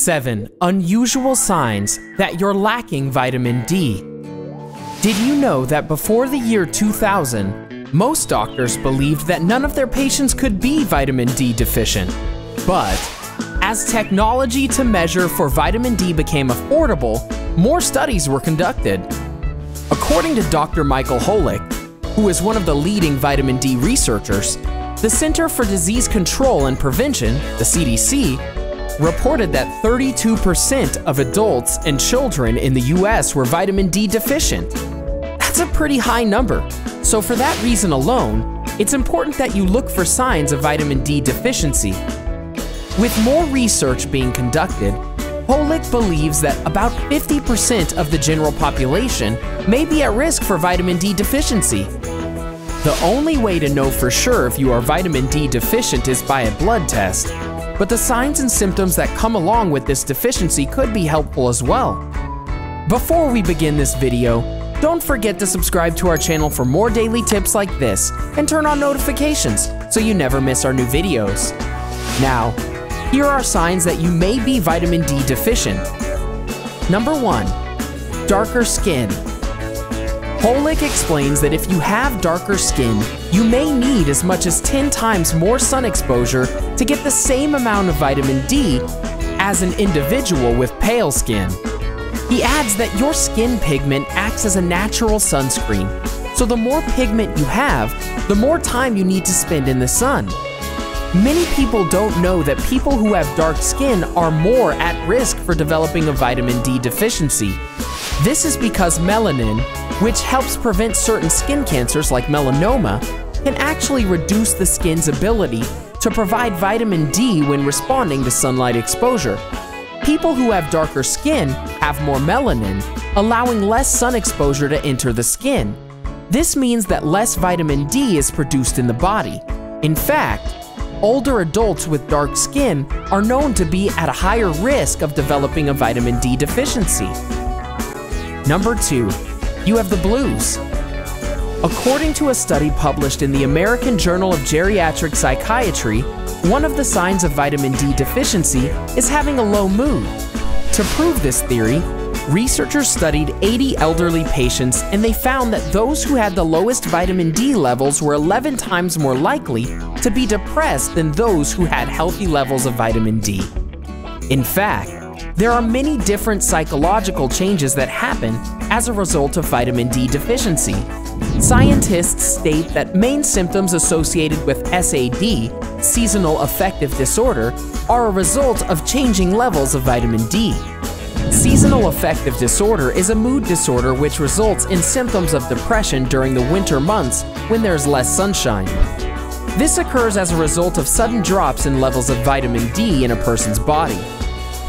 7 unusual signs that you're lacking vitamin D. Did you know that before the year 2000, most doctors believed that none of their patients could be vitamin D deficient? But as technology to measure for vitamin D became affordable, more studies were conducted. According to Dr. Michael Holick, who is one of the leading vitamin D researchers, the Center for Disease Control and Prevention, the CDC, reported that 32% of adults and children in the US were vitamin D deficient. That's a pretty high number. So for that reason alone, it's important that you look for signs of vitamin D deficiency. With more research being conducted, Holick believes that about 50% of the general population may be at risk for vitamin D deficiency. The only way to know for sure if you are vitamin D deficient is by a blood test, but the signs and symptoms that come along with this deficiency could be helpful as well. Before we begin this video, don't forget to subscribe to our channel for more daily tips like this and turn on notifications so you never miss our new videos. Now, here are signs that you may be vitamin D deficient. Number 1, darker skin. Holick explains that if you have darker skin, you may need as much as 10 times more sun exposure to get the same amount of vitamin D as an individual with pale skin. He adds that your skin pigment acts as a natural sunscreen, so the more pigment you have, the more time you need to spend in the sun. Many people don't know that people who have dark skin are more at risk for developing a vitamin D deficiency. This is because melanin, which helps prevent certain skin cancers like melanoma, can actually reduce the skin's ability to provide vitamin D when responding to sunlight exposure. People who have darker skin have more melanin, allowing less sun exposure to enter the skin. This means that less vitamin D is produced in the body. In fact, older adults with dark skin are known to be at a higher risk of developing a vitamin D deficiency. Number 2, you have the blues. According to a study published in the American Journal of Geriatric Psychiatry, one of the signs of vitamin D deficiency is having a low mood. To prove this theory, researchers studied 80 elderly patients and they found that those who had the lowest vitamin D levels were 11 times more likely to be depressed than those who had healthy levels of vitamin D. In fact, there are many different psychological changes that happen as a result of vitamin D deficiency. Scientists state that main symptoms associated with SAD, seasonal affective disorder, are a result of changing levels of vitamin D. Seasonal affective disorder is a mood disorder which results in symptoms of depression during the winter months when there's less sunshine. This occurs as a result of sudden drops in levels of vitamin D in a person's body.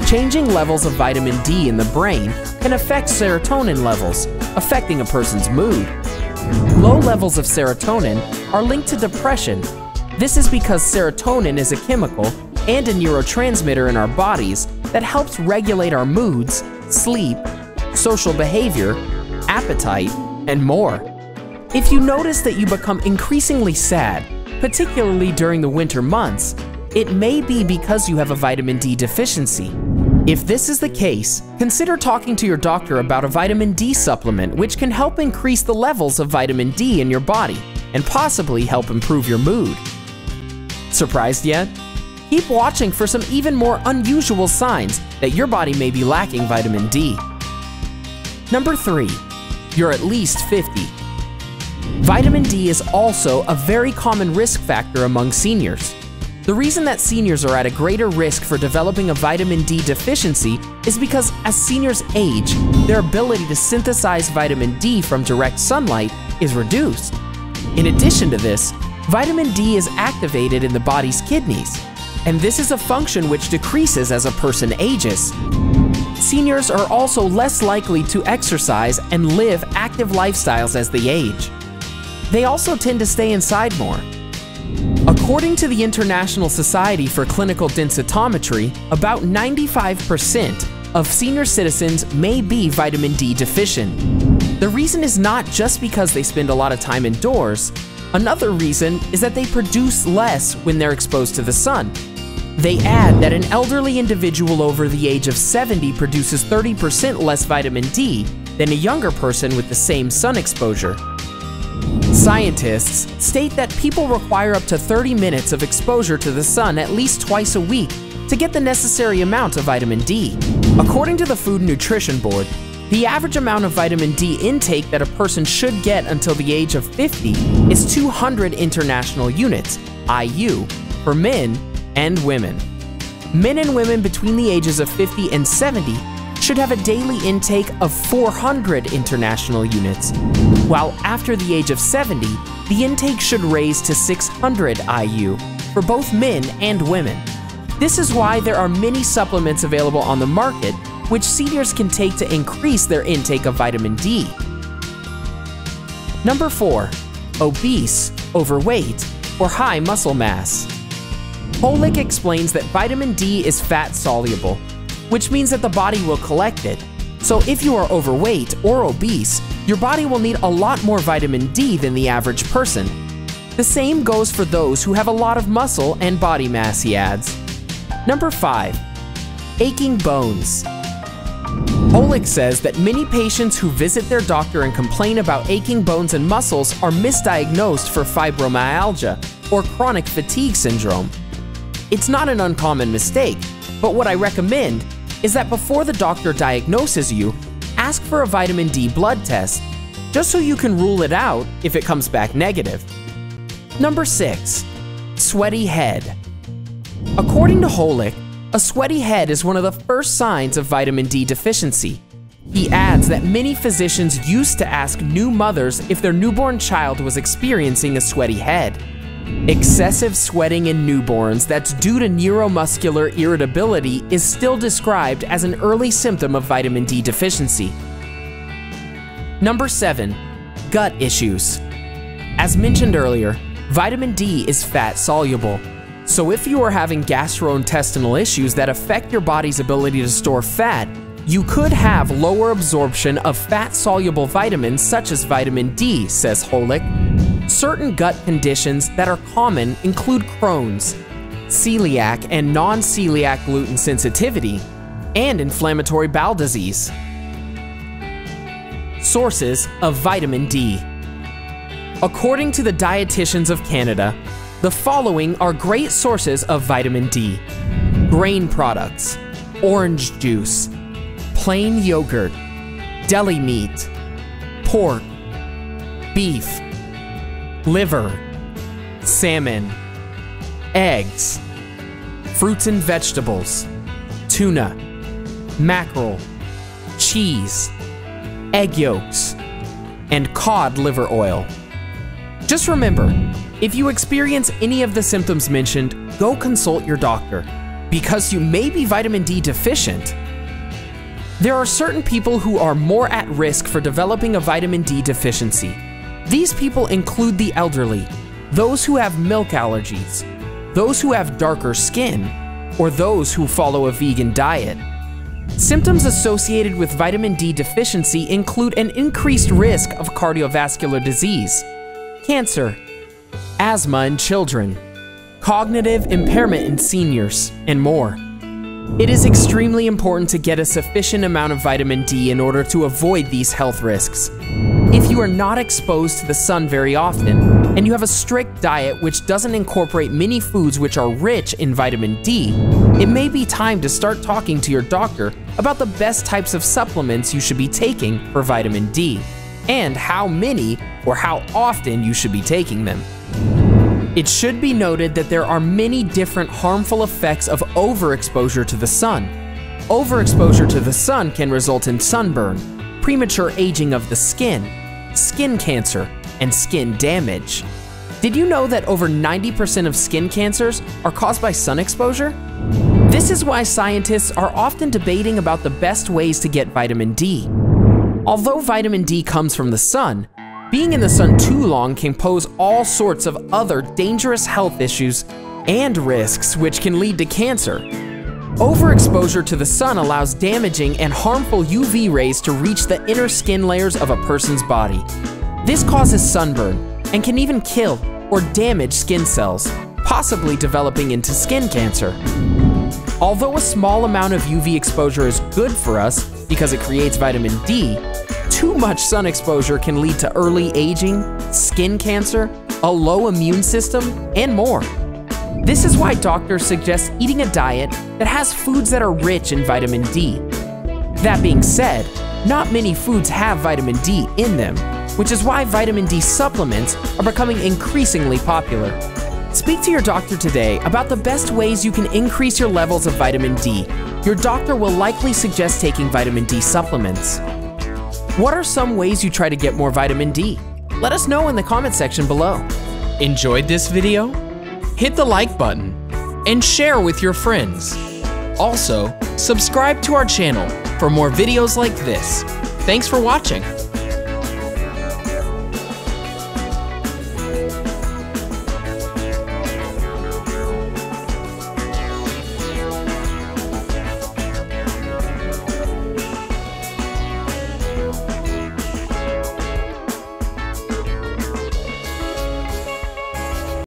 Changing levels of vitamin D in the brain can affect serotonin levels, affecting a person's mood. Low levels of serotonin are linked to depression. This is because serotonin is a chemical and a neurotransmitter in our bodies that helps regulate our moods, sleep, social behavior, appetite, and more. If you notice that you become increasingly sad, particularly during the winter months, it may be because you have a vitamin D deficiency. If this is the case, consider talking to your doctor about a vitamin D supplement which can help increase the levels of vitamin D in your body and possibly help improve your mood. Surprised yet? Keep watching for some even more unusual signs that your body may be lacking vitamin D. Number 3, you're at least 50. Vitamin D is also a very common risk factor among seniors. The reason that seniors are at a greater risk for developing a vitamin D deficiency is because as seniors age, their ability to synthesize vitamin D from direct sunlight is reduced. In addition to this, vitamin D is activated in the body's kidneys, and this is a function which decreases as a person ages. Seniors are also less likely to exercise and live active lifestyles as they age. They also tend to stay inside more. According to the International Society for Clinical Densitometry, about 95% of senior citizens may be vitamin D deficient. The reason is not just because they spend a lot of time indoors. Another reason is that they produce less when they're exposed to the sun. They add that an elderly individual over the age of 70 produces 30% less vitamin D than a younger person with the same sun exposure. Scientists state that people require up to 30 minutes of exposure to the sun at least twice a week to get the necessary amount of vitamin D. According to the Food and Nutrition Board, the average amount of vitamin D intake that a person should get until the age of 50 is 200 international units, IU, for men and women. Men and women between the ages of 50 and 70 should have a daily intake of 400 international units, while after the age of 70, the intake should raise to 600 IU for both men and women. This is why there are many supplements available on the market which seniors can take to increase their intake of vitamin D. Number 4. Obese, overweight, or high muscle mass. Holick explains that vitamin D is fat soluble, which means that the body will collect it. So if you are overweight or obese, your body will need a lot more vitamin D than the average person. The same goes for those who have a lot of muscle and body mass, he adds. Number 5. Aching bones. Holick says that many patients who visit their doctor and complain about aching bones and muscles are misdiagnosed for fibromyalgia or chronic fatigue syndrome. It's not an uncommon mistake, but what I recommend is that before the doctor diagnoses you, ask for a vitamin D blood test, just so you can rule it out if it comes back negative. Number 6. Sweaty head. According to Holick, a sweaty head is one of the first signs of vitamin D deficiency. He adds that many physicians used to ask new mothers if their newborn child was experiencing a sweaty head. Excessive sweating in newborns that's due to neuromuscular irritability is still described as an early symptom of vitamin D deficiency. Number 7. Gut issues. As mentioned earlier, vitamin D is fat soluble. So if you are having gastrointestinal issues that affect your body's ability to store fat, you could have lower absorption of fat-soluble vitamins such as vitamin D, says Holick. Certain gut conditions that are common include Crohn's, celiac and non-celiac gluten sensitivity, and inflammatory bowel disease. Sources of vitamin D. According to the Dietitians of Canada, the following are great sources of vitamin D: grain products, orange juice, plain yogurt, deli meat, pork, beef, liver, salmon, eggs, fruits and vegetables, tuna, mackerel, cheese, egg yolks, and cod liver oil. Just remember, if you experience any of the symptoms mentioned, go consult your doctor, because you may be vitamin D deficient. There are certain people who are more at risk for developing a vitamin D deficiency. These people include the elderly, those who have milk allergies, those who have darker skin, or those who follow a vegan diet. Symptoms associated with vitamin D deficiency include an increased risk of cardiovascular disease, cancer, asthma in children, cognitive impairment in seniors, and more. It is extremely important to get a sufficient amount of vitamin D in order to avoid these health risks. If you are not exposed to the sun very often, and you have a strict diet which doesn't incorporate many foods which are rich in vitamin D, it may be time to start talking to your doctor about the best types of supplements you should be taking for vitamin D, and how many or how often you should be taking them. It should be noted that there are many different harmful effects of overexposure to the sun. Overexposure to the sun can result in sunburn, premature aging of the skin, skin cancer, and skin damage. Did you know that over 90% of skin cancers are caused by sun exposure? This is why scientists are often debating about the best ways to get vitamin D. Although vitamin D comes from the sun, being in the sun too long can pose all sorts of other dangerous health issues and risks which can lead to cancer. Overexposure to the sun allows damaging and harmful UV rays to reach the inner skin layers of a person's body. This causes sunburn and can even kill or damage skin cells, possibly developing into skin cancer. Although a small amount of UV exposure is good for us because it creates vitamin D, too much sun exposure can lead to early aging, skin cancer, a low immune system, and more. This is why doctors suggest eating a diet that has foods that are rich in vitamin D. That being said, not many foods have vitamin D in them, which is why vitamin D supplements are becoming increasingly popular. Speak to your doctor today about the best ways you can increase your levels of vitamin D. Your doctor will likely suggest taking vitamin D supplements. What are some ways you try to get more vitamin D? Let us know in the comment section below. Enjoyed this video? Hit the like button and share with your friends. Also, subscribe to our channel for more videos like this. Thanks for watching.